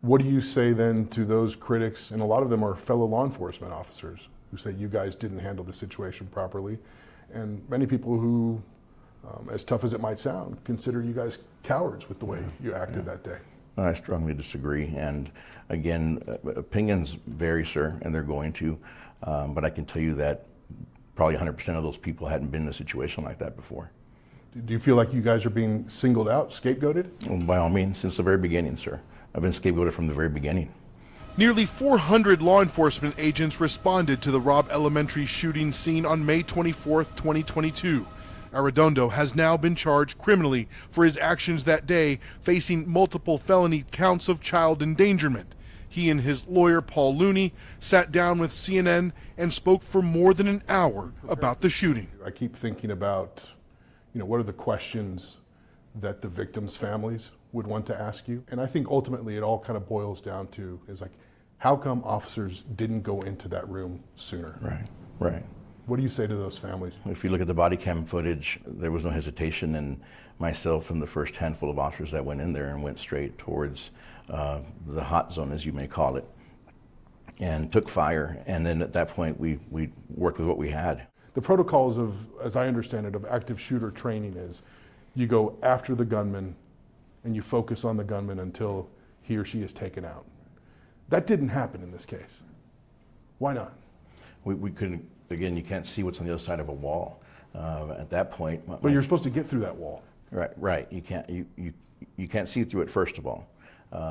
What do you say then to those critics, and a lot of them are fellow law enforcement officers, who say you guys didn't handle the situation properly, and many people who, as tough as it might sound, consider you guys cowards with the way you acted that day? I strongly disagree, and again, opinions vary, sir, and they're going to, but I can tell you that probably 100% of those people hadn't been in a situation like that before. Do you feel like you guys are being singled out, scapegoated? Well, by all means, since the very beginning, sir. I've been scapegoated from the very beginning. Nearly 400 law enforcement agents responded to the Robb Elementary shooting scene on May 24, 2022. Arredondo has now been charged criminally for his actions that day, facing multiple felony counts of child endangerment. He and his lawyer, Paul Looney, sat down with CNN and spoke for more than an hour about the shooting. I keep thinking about, what are the questions that the victims' families would want to ask you? And I think ultimately it all kind of boils down to is like, how come officers didn't go into that room sooner? Right. What do you say to those families? If you look at the body cam footage, there was no hesitation, and myself and the first handful of officers that went in there and went straight towards the hot zone, as you may call it, and took fire. And then at that point, we worked with what we had. The protocols of, as I understand it, of active shooter training is you go after the gunman and you focus on the gunman until he or she is taken out. That didn't happen in this case. Why not? We couldn't, again, you can't see what's on the other side of a wall. At that point. But you're supposed to get through that wall. Right. You can't see through it, first of all.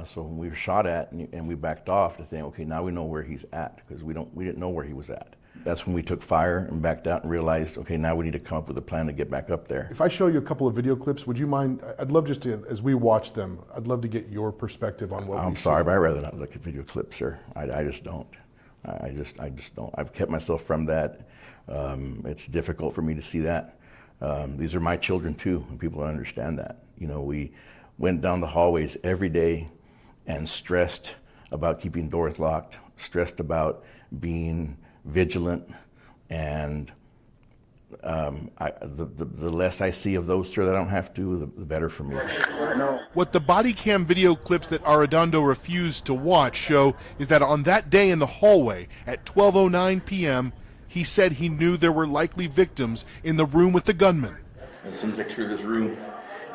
So when we were shot at and we backed off to think, okay, now we know where he's at, because we didn't know where he was at. That's when we took fire and backed out and realized, okay, now we need to come up with a plan to get back up there. If I show you a couple of video clips, would you mind? I'd love just to, as we watch them, I'd love to get your perspective on what I'm sorry, but I'd rather not look at video clips, sir. I just don't. I just don't. I've kept myself from that. It's difficult for me to see that. These are my children too, and people don't understand that. We went down the hallways every day and stressed about keeping doors locked, stressed about being vigilant, and the less I see of those, sir, that I don't have to, the better for me. What the body cam video clips that Arredondo refused to watch show is that on that day in the hallway at 12:09 p.m., he said he knew there were likely victims in the room with the gunman. As soon as I clear this room,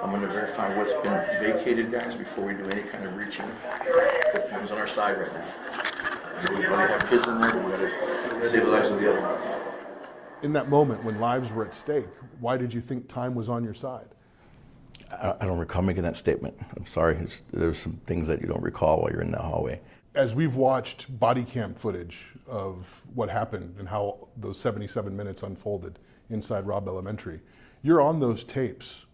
I'm going to verify what's been vacated, guys, before we do any kind of reaching. The time's on our side right now. We really have kids in there, but we got to save the lives of the other ones. In that moment when lives were at stake, why did you think time was on your side? I don't recall making that statement. I'm sorry. There's some things that you don't recall while you're in that hallway. As we've watched body cam footage of what happened and how those 77 minutes unfolded inside Robb Elementary, you're on those tapes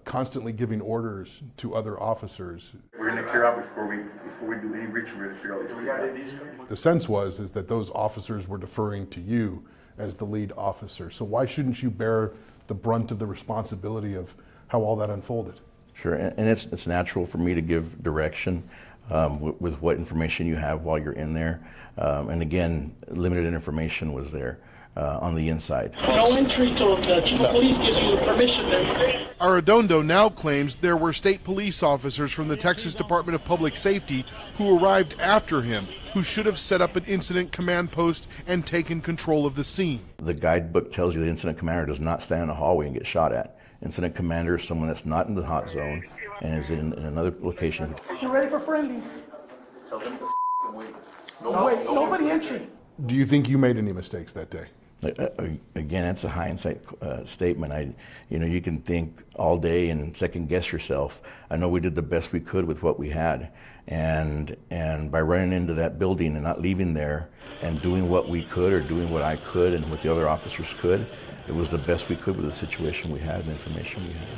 constantly giving orders to other officers. We're going to clear out before we do any reaching. We're going to clear out these kids. The sense is that those officers were deferring to you as the lead officer. So why shouldn't you bear the brunt of the responsibility of how all that unfolded? Sure, and it's natural for me to give direction with what information you have while you're in there. And again, limited information was there on the inside. No entry till the chief of police gives you the permission there. Arredondo now claims there were state police officers from the Texas Department of Public Safety who arrived after him, who should have set up an incident command post and taken control of the scene. The guidebook tells you the incident commander does not stand in a hallway and get shot at. Incident commander is someone that's not in the hot zone and is in another location. You ready for friendlies? No, wait, nobody entry. Do you think you made any mistakes that day? Again, that's a hindsight statement. You can think all day and second guess yourself. I know we did the best we could with what we had, and by running into that building and not leaving there and doing what we could or doing what I could and what the other officers could, it was the best we could with the situation we had and the information we had.